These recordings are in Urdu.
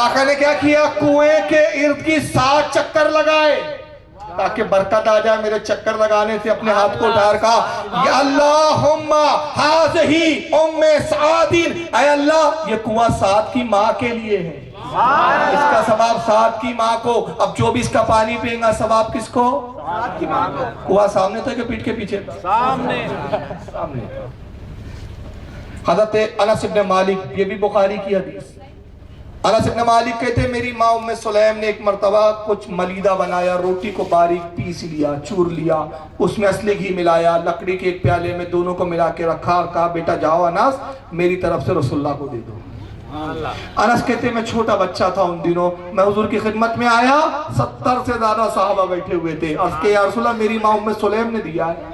آقا نے کیا کیا؟ کنویں کے ارد کی 7 چکر لگائے تاکہ برکت آ جائے۔ میرے چکر لگانے سے اپنے ہاتھ کو اٹھا کہا یا اللہم ہذہی ام سعد، اے اللہ یہ کنواں سعد کی ماں کے لیے ہے، اس کا ثواب سعد کی ماں کو۔ اب جو بھی اس کا پانی پئیں گا ثواب کس کو؟ سعد کی ماں کو۔ کنواں سامنے تھا کہ پیٹھ کے پیچھے تھا؟ سامنے۔ حضرت انس بن مالک، یہ بھی بخاری کی حدیث، انس بن مالک کہتے ہیں میری ماں ام سلیم نے ایک مرتبہ کچھ ملیدہ بنایا، روٹی کو باریک پیس لیا، چور لیا، اس میں اصل گھی ملایا، لکڑی کے ایک پیالے میں دونوں کو ملا کے رکھا اور کہا بیٹا جاؤ انس میری طرف سے رسول اللہ کو دے دو۔ انس کہتے ہیں میں چھوٹا بچہ تھا ان دنوں، میں حضور کی خدمت میں آیا، 70 سے زیادہ صحابہ بیٹھے ہوئے تھے، عرض کہ یا رسول اللہ میری ماں ام سلیم نے دیا ہے،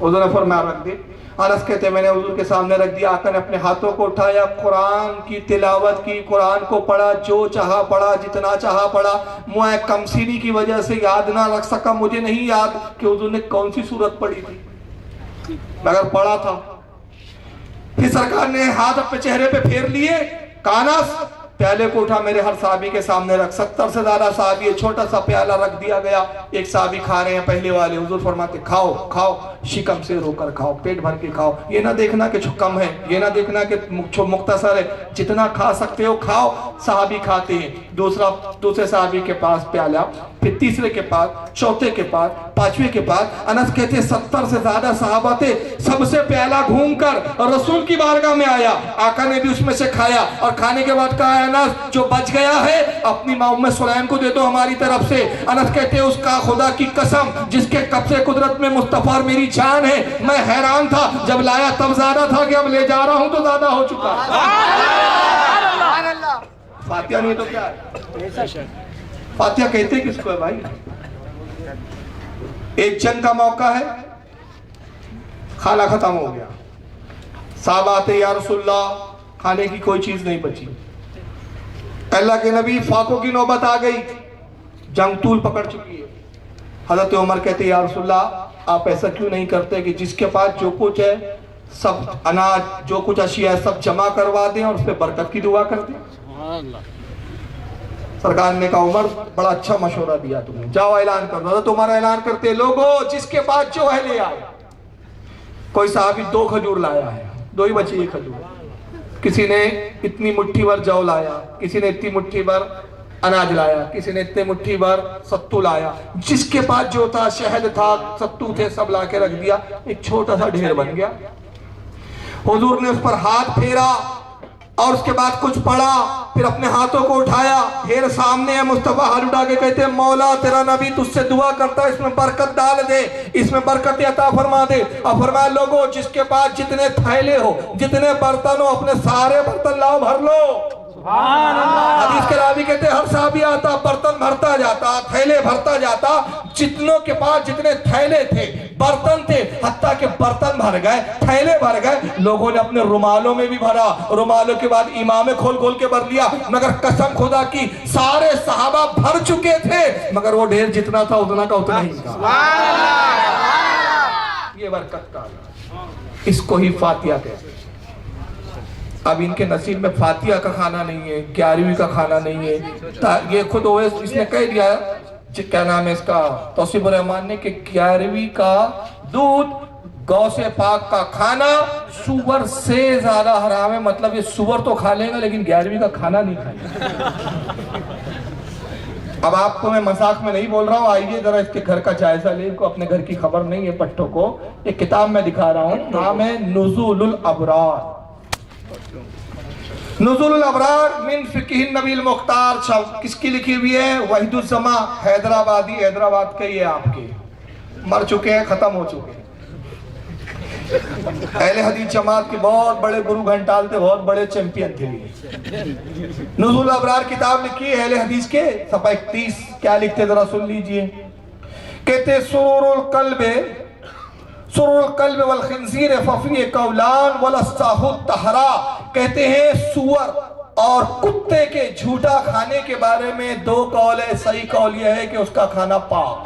حضور نے فرمایا رکھ دے۔ انس کہتے ہیں میں نے حضور کے سامنے رکھ دیا، آقا نے اپنے ہاتھوں کو اٹھایا، قرآن کی تلاوت کی، قرآن کو پڑھا، جو چاہا پڑھا، جتنا چاہا پڑھا۔ میں کمسینی کی وجہ سے یاد نہ رکھ سکا، مجھے نہیں یاد کہ حضور نے کون سی سورت پڑھی تھی، مگر پڑھا تھا۔ پھر سرکار نے ہاتھ اپنے چہرے پہ پھیر لیے، کانس پیالے کو اٹھا میرے ہر صحابی کے سامنے رکھ، 70 سے زیادہ صحابی ہے، چھوٹا سا پیالہ رکھ دیا گیا، ایک صحابی کھا رہے ہیں پہلے والے، حضور فرماتے کھاؤ کھاؤ، شکم سے رو کر کھاؤ، پیٹ بھر کے کھاؤ، یہ نہ دیکھنا کہ کم ہے، یہ نہ دیکھنا کہ مختصر ہے، جتنا کھا سکتے ہو کھاؤ۔ صحابی کھاتے ہیں، دوسرے صحابی کے پاس پیالہ، پھر تیسرے کے پاس، چوتھے کے پاس، پانچویں کے پاس۔ انس کہتے ہیں 70 سے زیادہ صحابہ تھے، سب سے پیالہ گھوم کر رسول کی بارگاہ میں آیا، آقا نے بھی اس میں سے کھایا اور کھانے کے بعد کہا انس جو بچ گیا ہے اپنی ماں ام سلیم کو دے دو ہماری طرف سے۔ انس کہتے ہیں اس کا خدا کی قسم جس کے قبضے قدرت میں مصطفیٰ اور میری جان ہے، میں حیران تھا، جب لایا تب زیادہ تھا کہ اب لے جا رہا ہوں تو زیادہ ہو چکا۔ فاتحہ نہیں تو کیا ہے؟ فاتحہ کہتے کس کو ہے بھائی؟ ایک جنگ کا موقع ہے، کھانا ختم ہو گیا، صحابہ آتے یا رسول اللہ کھانے کی کوئی چیز نہیں بچی، اللہ کے نبی فاقوں کی نوبت آ گئی، جنگ طول پکڑ چکی ہے۔ حضرت عمر کہتے یا رسول اللہ آپ ایسا کیوں نہیں کرتے کہ جس کے پاس جو کچھ ہے سب اناج جو کچھ اشیاء ہے سب جمع کروا دیں اور اس پہ برکت کی دعا کر دیں۔ سرکار نے کہا عمر بڑا اچھا مشورہ دیا تم نے، جاؤ اعلان کر دو۔ حضرت عمر اعلان کرتے لوگوں جس کے پاس جو ہے لے آئے۔ کوئی صحابی 2 کھجور لایا ہے، 2 ہی بچی کھجور، کسی نے اتنی مٹھی بھر جو لایا، کسی نے اتنی مٹھی بھر اناج لایا، کسی نے اتنے مٹھی بھر ستو لایا، جس کے پاس جو تھا شہد تھا ستو تھے سب لا کے رکھ دیا، ایک چھوٹا سا ڈھیر بن گیا۔ حضور نے اس پر ہاتھ پھیرا اور اس کے بعد کچھ پڑھا، پھر اپنے ہاتھوں کو اٹھایا، ڈھیر سامنے ہے، مصطفیٰ ہاتھ اٹھا کے کہتے ہیں مولا تیرا نبی تجھ سے دعا کرتا ہے اس میں برکت ڈال دے، اس میں برکت عطا فرما دے۔ اور فرمایا لوگوں جس کے پاس جتنے تھیلے ہو جتنے برتن ہو اپنے سارے برتن لاؤ بھر لو۔ حدیث کے راوی کہتے ہیں ہر صحابی آتا برتن بھرتا جاتا، تھیلے بھرتا جاتا، جتنوں کے پاس جتنے تھیلے تھے برتن تھے حتیٰ کہ برتن بھر گئے، تھیلے بھر گئے، لوگوں نے اپنے رومالوں میں بھی بھرا، رومالوں کے بعد امامے کھول کھول کے بھر لیا، مگر قسم خدا کی سارے صحابہ بھر چکے تھے مگر وہ ڈھیر جتنا تھا اتنا کا اتنا ہی تھا۔ یہ برکت کا اس کو ہی فاتحہ کہتے ہیں۔ اب ان کے نصیب میں فاتحہ کا کھانا نہیں ہے، 11ویں کا کھانا نہیں ہے، یہ خود اس نے کہہ دیا کیا نام ہے اس کا توصیف الرحمان نے کہ 11ویں کا دودھ غوث پاک کا کھانا سور سے زیادہ حرام ہے، مطلب یہ سور تو کھا لیں گا لیکن 11ویں کا کھانا نہیں کھائیں گا۔ اب آپ کو میں مذاق میں نہیں بول رہا ہوں، آئیے ذرا اس کے گھر کا جائزہ لیں، ان کو اپنے گھر کی خبر نہیں ہے پٹھوں کو، ایک کتاب میں دکھا رہا ہوں، نام ہے نزول الابرار، نزول الابرار من فقہ النبی المختار، کس کی لکھی ہوئی ہے؟ وحید الزما حیدرآبادی، حیدرآباد کے یہ آپ کے مر چکے ہیں، ختم ہو چکے ہیں، اہل حدیث جماعت کے بہت بڑے گرو گھنٹال تھے، بہت بڑے چیمپئن تھے۔ نزول الابرار کتاب لکھی ہے اہل حدیث کے، صفحہ 31، کیا لکھتے ذرا سن لیجئے، کہتے سرور القلب والخنزیر ففی قولان ولستاہ الطہرا، کہتے ہیں سور اور کتے کے جھوٹا کھانے کے بارے میں 2 قول ہے، صحیح قول یہ ہے کہ اس کا کھانا پاک۔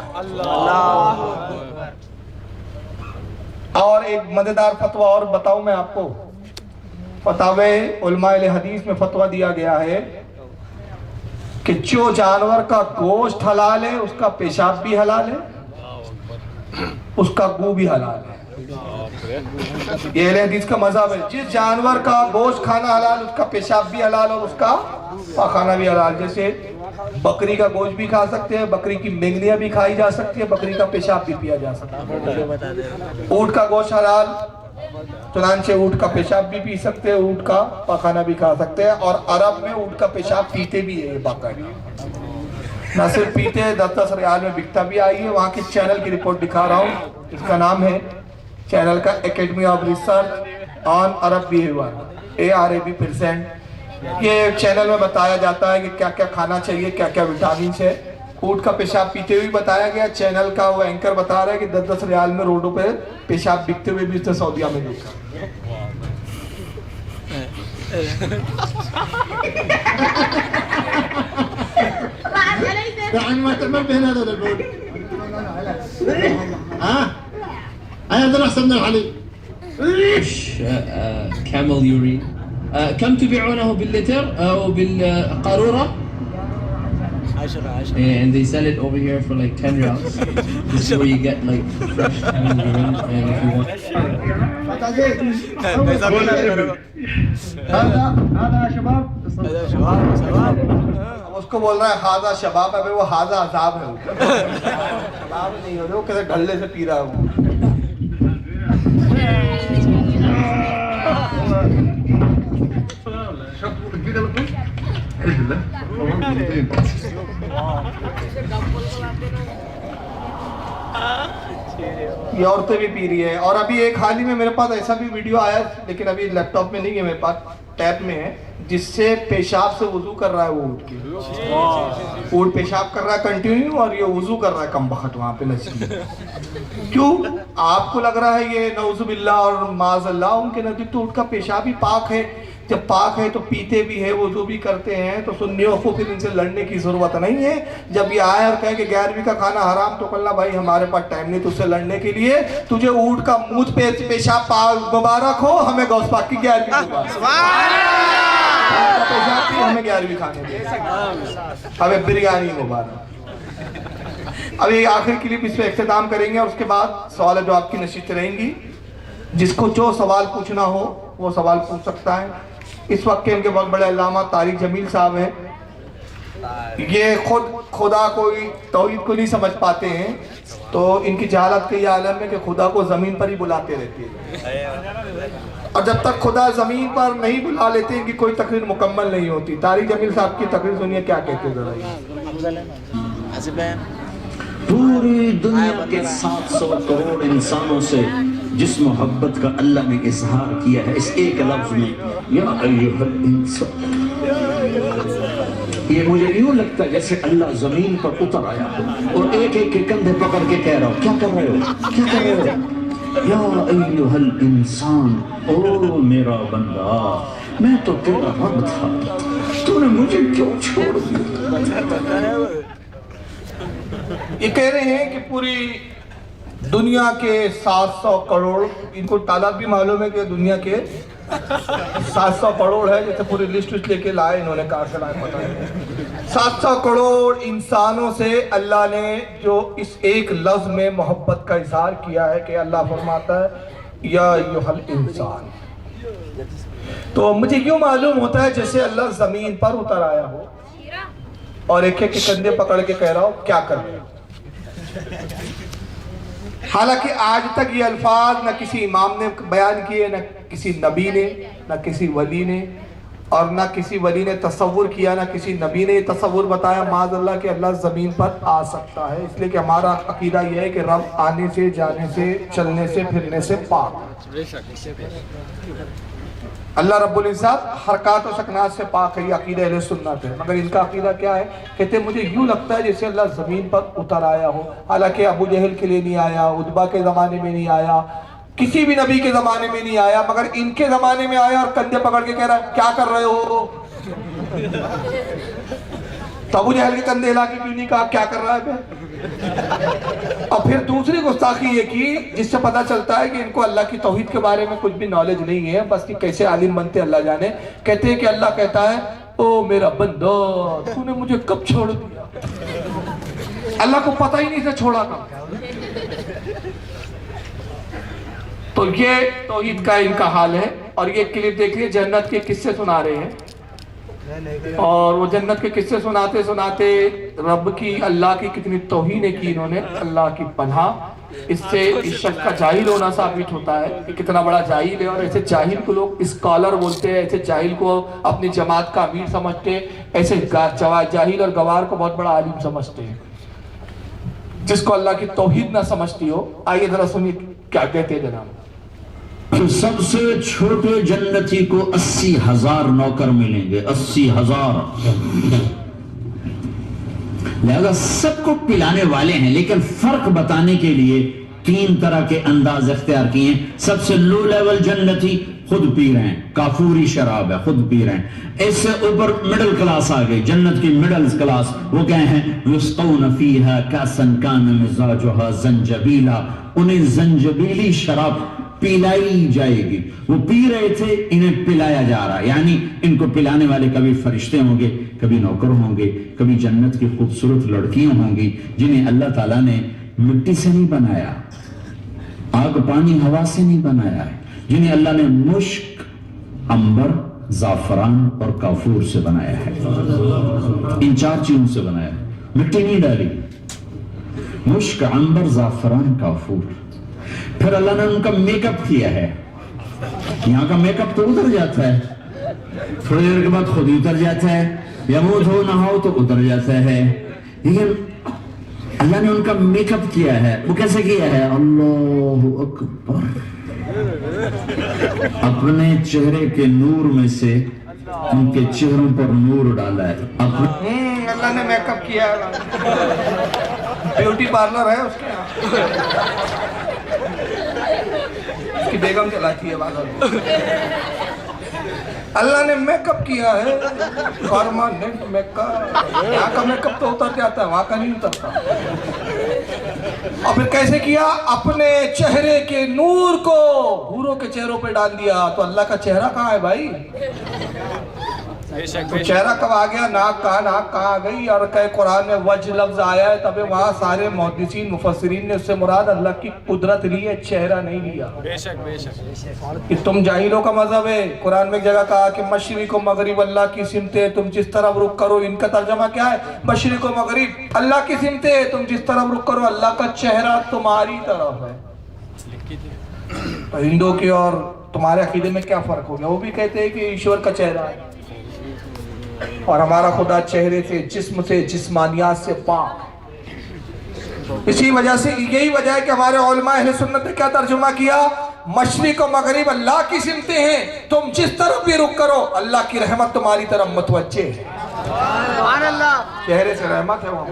اور ایک مزیدار فتویٰ اور بتاؤں میں آپ کو، فتاوی علماء اہل حدیث میں فتویٰ دیا گیا ہے کہ جو جانور کا گوشت حلال ہے اس کا پیشاب بھی حلال ہے, اس کا گو بھی حلال ہے. یہ اہل حدیث کا مذہب ہے. جس جانور کا گوشت کھانا حلال اس کا پیشاب بھی حلال اور اس کا پاخانہ بھی حلال. جیسے بکری کا گوشت بھی کھا سکتے ہیں, بکری کی مینگنیاں بھی کھائی جا سکتی ہے, بکری کا پیشاب بھی پیا جا سکتا ہے. اونٹ کا گوشت حلال, چنانچہ اونٹ کا پیشاب بھی پی سکتے ہیں, اونٹ کا پاخانہ بھی کھا سکتے ہیں. اور عرب میں اونٹ کا پیشاب پیتے بھی ہے باقاعدہ, نہ صرف پیتے ہیں, 10-10 ریال میں بکتا بھی. آئی ہے وہاں کے چینل کی رپورٹ دکھا رہا ہوں, اس کا نام ہے چینل کا academy of research on Arab behaviour, ARAB%. یہ چینل میں بتایا جاتا ہے کہ کیا کیا کھانا چاہیے, کیا کیا وٹامنس ہے. اونٹ کا پیشاب پیتے ہوئے بتایا گیا. چینل کا وہ اینکر بتا رہا ہے کہ 10-10 ریال میں روڈوں پہ پیشاب بکتے ہوئے بھی اس نے سعودیہ میں دیکھا. camel urine. كم تبيعونه باللتر أو بالقارورة؟ 10. And they sell it over here for like 10 riyals. This is where you get like fresh camel urine, and if you want. اس کو بول رہا ہے ہاذا شباب, ابھی وہ ہاذا عذاب ہے. شباب نہیں ہو رہے, وہ کیسے ڈھلے سے پی رہا ہے. یہ عورتیں بھی پی رہی ہے. اور ابھی ایک حال ہی میں میرے پاس ایسا بھی ویڈیو آیا, لیکن ابھی لیپ ٹاپ میں نہیں ہے میرے پاس, ٹیب میں ہے, جس سے پیشاب سے وضو کر رہا ہے وہ اونٹ کے. اونٹ پیشاب کر رہا ہے کنٹینیو اور یہ وضو کر رہا ہے کم بخت وہاں پہ نزدیک. کیوں؟ آپ کو لگ رہا ہے یہ نعوذ باللہ اور معاذ اللہ, ان کے نزدیک تو اونٹ کا پیشاب ہی پاک ہے. جب پاک ہے تو پیتے بھی ہے, وضو بھی کرتے ہیں, تو سنیوں کو پھر ان سے لڑنے کی ضرورت نہیں ہے. جب یہ آئے اور کہے کہ 11ویں کا کھانا حرام, تو کہنا بھائی ہمارے پاس ٹائم نہیں تجھ سے لڑنے کے لیے, تجھے اونٹ کا منہ پہ پیشاب مبارک ہو, ہمیں غوث پاک کی 11ویں پیشاب کی, ہمیں 11ویں کھانے دے, ہمیں بریانی مبارک. ابھی آخر کلپ اس پہ اختتام کریں گے اور اس کے بعد سوال جواب کی نشستیں رہیں گی. جس کو جو سوال پوچھنا ہو وہ سوال پوچھ سکتا ہے. اس وقت کے ان کے بہت بڑے علامہ طارق جمیل صاحب ہیں. یہ خود خدا کو توحید کو نہیں سمجھ پاتے ہیں, تو ان کی جہالت کا یہ عالم ہے کہ خدا کو زمین پر ہی بلاتے رہتے ہیں, اور جب تک خدا زمین پر نہیں بلا لیتے ان کی کوئی تقریر مکمل نہیں ہوتی. طارق جمیل صاحب کی تقریر سنیے کیا کہتے ہیں ذرا. پوری دنیا کے 700 کروڑ انسانوں سے جس محبت کا اللہ نے اظہار کیا ہے اس ایک لفظ میں, یا ایھا الانسان, یہ مجھے یوں لگتا ہے جیسے اللہ زمین پر اتر آیا اور ایک ایک کے کندھے پکڑ کے کہہ رہا ہو, کیا کر رہے ہو, کیا کر رہے ہو, یا ایھا الانسان, او میرا بندہ, میں تو تیرا رب تھا, تو نے مجھے کیوں چھوڑ دیا. یہ کہہ رہے ہیں کہ پوری دنیا کے 700 کروڑ, ان کو تعداد بھی معلوم ہے کہ دنیا کے 700 کروڑ ہے, جیسے پوری لسٹ لے کے لائے, انہوں نے کہاں سے لائے پتہ نہیں. 700 کروڑ انسانوں سے اللہ نے جو اس ایک لفظ میں محبت کا اظہار کیا ہے کہ اللہ فرماتا ہے یا ایھا الانسان, تو مجھے یوں معلوم ہوتا ہے جیسے اللہ زمین پر اتر آیا ہو اور ایک ایک کے کندھے پکڑ کے کہہ رہا ہو کیا کر رہے ہو. حالانکہ آج تک یہ الفاظ نہ کسی امام نے بیان کیے, نہ کسی نبی نے, نہ کسی ولی نے, اور نہ کسی ولی نے تصور کیا, نہ کسی نبی نے یہ تصور بتایا معاذ اللہ کہ اللہ زمین پر آ سکتا ہے. اس لیے کہ ہمارا عقیدہ یہ ہے کہ رب آنے سے, جانے سے, چلنے سے, پھرنے سے پاک. اللہ رب العزت حرکات و سکنات سے پاک ہے, یہ عقیدہ اہل سنت ہے. مگر ان کا عقیدہ کیا ہے, کہتے ہیں مجھے یوں لگتا ہے جیسے اللہ زمین پر اتر آیا ہو. حالانکہ ابو جہل کے لیے نہیں آیا, عتبہ کے زمانے میں نہیں آیا, کسی بھی نبی کے زمانے میں نہیں آیا, مگر ان کے زمانے میں آیا اور کندھے پکڑ کے کہہ رہا ہے کیا کر رہے ہو. تو ابو جہل کے کندھے ہلا کے کیوں نہیں کہا کیا کر رہا ہے. اور پھر دوسری گستاخی یہ کی جس سے پتہ چلتا ہے کہ ان کو اللہ کی توحید کے بارے میں کچھ بھی نالج نہیں ہے, بس کہ کیسے عالم بنتے اللہ جانے. کہتے ہیں کہ اللہ کہتا ہے او میرا بندہ تو نے مجھے کب چھوڑ دیا؟ اللہ کو پتہ ہی نہیں تھا چھوڑا کب۔ تو یہ توحید کا ان کا حال ہے۔ اور یہ کلپ دیکھیے، جنت کے قصے سنا رہے ہیں، اور وہ جنت کے قصے سناتے سناتے رب کی، اللہ کی کتنی توہین کی انہوں نے، اللہ کی پناہ۔ اس سے اس شخص کا جاہل ہونا ثابت ہوتا ہے کہ کتنا بڑا جاہل ہے، اور ایسے جاہل کو لوگ اسکالر بولتے ہیں، ایسے جاہل کو اپنی جماعت کا امیر سمجھتے ہیں، ایسے جاہل اور گوار کو بہت بڑا عالم سمجھتے ہیں، جس کو اللہ کی توحید نہ سمجھتی ہو۔ آئیے ذرا سنیے کیا کہتے ہیں جناب۔ سب سے چھوٹے جنتی کو 80,000 نوکر ملیں گے، 80,000۔ لہذا سب کو پلانے والے ہیں، لیکن فرق بتانے کے لیے 3 طرح کے انداز اختیار کیے ہیں۔ سب سے لو لیول جنتی خود پی رہے ہیں، کافوری شراب ہے، خود پی رہے ہیں۔ اس سے اوپر مڈل کلاس آ گئی، جنت کی مڈل کلاس، وہ کہے ہیں یسقون فیہا کاسا کان مزاجھا زنجبیلا، انہیں زنجبیلی شراب پلائی جائے گی۔ وہ پی رہے تھے، انہیں پلایا جا رہا ہے، یعنی ان کو پلانے والے کبھی فرشتے ہوں گے، کبھی نوکر ہوں گے، کبھی جنت کی خوبصورت لڑکیاں ہوں گی جنہیں اللہ تعالیٰ نے مٹی سے نہیں بنایا، آگ پانی ہوا سے نہیں بنایا ہے، جنہیں اللہ نے مشک، عنبر، زعفران اور کافور سے بنایا ہے۔ ان 4 چیزوں سے بنایا ہے، مٹی نہیں ڈالی، مشک، عنبر، زعفران، کافور۔ پھر اللہ نے ان کا میک اپ کیا ہے، یہاں کا میک اپ تو اتر جاتا ہے، تھوڑی دیر کے بعد خود ہی اتر جاتا ہے، یا منہ دھو نہ ہو تو اتر جاتا ہے، لیکن اللہ نے ان کا میک اپ کیا ہے۔ وہ کیسے کیا ہے؟ اللہ اکبر، اپنے چہرے کے نور میں سے ان کے چہروں پر نور ڈالا ہے۔ اللہ نے میک اپ کیا ہے، بیوٹی پارلر ہے اس کے یہاں، اس کی بیگم چلاتی ہے بازار۔ اللہ نے میک اپ کیا ہے، پرماننٹ میک اپ۔ یہاں کا میک اپ تو اتر جاتا ہے، وہاں کا نہیں اترتا۔ اور پھر کیسے کیا؟ اپنے چہرے کے نور کو حوروں کے چہروں پہ ڈال دیا۔ تو اللہ کا چہرہ کہاں ہے بھائی؟ تو چہرہ کب آ گیا؟ ناک کہاں آ گئی؟ اور کہ قرآن میں وجہ لفظ آیا ہے، تب وہاں سارے محدثین مفسرین نے اس سے مراد اللہ کی قدرت لی ہے، چہرہ نہیں لیا۔ بے شک کہ تم جاہلوں کا مذہب ہے۔ قرآن میں ایک جگہ کہا کہ مشرق و مغرب اللہ کی سمتیں، تم جس طرف رخ کرو۔ ان کا ترجمہ کیا ہے؟ مشرق و مغرب اللہ کی سمتیں، تم جس طرف رخ کرو اللہ کا چہرہ تمہاری طرف ہے۔ تو ہندو کے اور تمہارے عقیدے میں کیا فرق ہو گیا؟ وہ بھی کہتے ہیں کہ ایشور کا چہرہ ہے، اور ہمارا خدا چہرے سے، جسم سے، جسمانیات سے پاک۔ اسی وجہ سے یہی وجہ ہے کہ ہمارے علماء اہل سنت نے کیا ترجمہ کیا؟ مشرق و مغرب اللہ کی سمتیں ہیں، تم جس طرف بھی رخ کرو اللہ کی رحمت تمہاری طرف متوجہ ہے۔ چہرے سے رحمت ہے وہ۔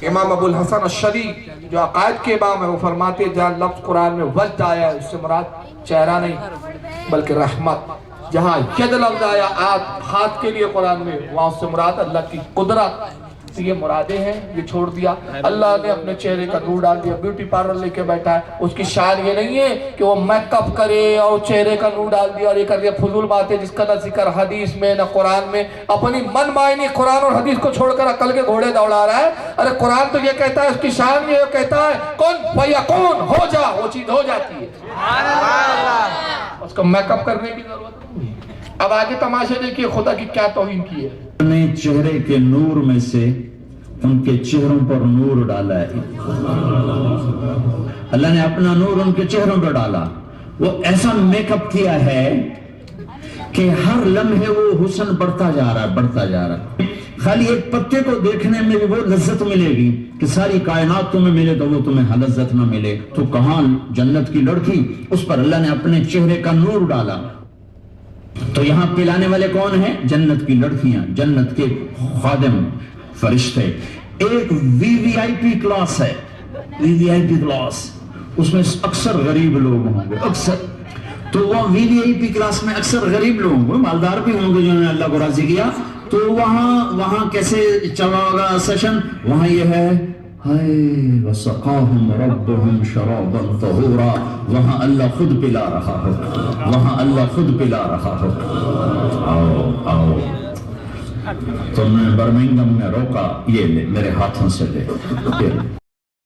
امام ابو الحسن الشری جو عقائد کے امام ہے، وہ فرماتے جہاں لفظ قرآن میں وجد آیا ہے، اس سے مراد چہرہ نہیں بلکہ رحمت۔ جہاں ید لفظ آیا ہاتھ کے لیے قرآن میں، وہاں اس سے مراد اللہ کی قدرت۔ تو یہ مرادیں ہیں، یہ چھوڑ دیا۔ اللہ نے اپنے چہرے کا نور ڈال دیا، بیوٹی پارلر لے کے بیٹھا ہے۔ اس کی شان یہ نہیں ہے کہ وہ میک اپ کرے اور چہرے کا نور ڈال دیا اور یہ کر دیا، فضول باتیں جس کا نہ ذکر حدیث میں نہ قرآن میں، اپنی من معنی قرآن اور حدیث کو چھوڑ کر عقل کے گھوڑے دوڑا رہا ہے۔ ارے قرآن تو یہ کہتا ہے، اس کی شان یہ کہتا ہے کون فیکون، ہو جا، وہ چیز ہو جاتی ہے، اس کو میک اپ کرنے کی ضرورت نہیں۔ اب آگے تماشے دیکھیے خدا کی کیا توہین کی ہے۔ اپنے چہرے کے نور میں سے ان کے چہروں پر نور ڈالا ہے۔ اللہ نے اپنا نور ان کے چہروں پر ڈالا، وہ ایسا میک اپ کیا ہے کہ ہر لمحے وہ حسن بڑھتا جا رہا ہے، بڑھتا جا رہا ہے۔ خالی ایک پتے کو دیکھنے میں بھی وہ لذت ملے گی کہ ساری کائنات تمہیں ملے تو وہ تمہیں لذت نہ ملے، تو کہاں جنت کی لڑکی، اس پر اللہ نے اپنے چہرے کا نور ڈالا۔ تو یہاں پلانے والے کون ہیں؟ جنت کی لڑکیاں، جنت کے خادم، فرشتے۔ ایک وی وی آئی پی کلاس ہے، وی وی آئی پی کلاس، اس میں اکثر غریب لوگ ہوں گے، اکثر۔ تو وہ وی وی آئی پی کلاس میں اکثر غریب لوگ ہوں گے، مالدار بھی ہوں گے جنہوں نے اللہ کو راضی کیا۔ تو وہاں کیسے چلا ہوگا سیشن؟ وہاں یہ ہے وَسَقَاهُمْ رَبُّهُمْ شَرَابًا طَهُورًا، وہاں اللہ خود پلا رہا ہو، وہاں اللہ خود پلا رہا ہو۔ آؤ آؤ تو میں برمنگم میں روکا، یہ لے میرے ہاتھوں سے لے، یہ لے۔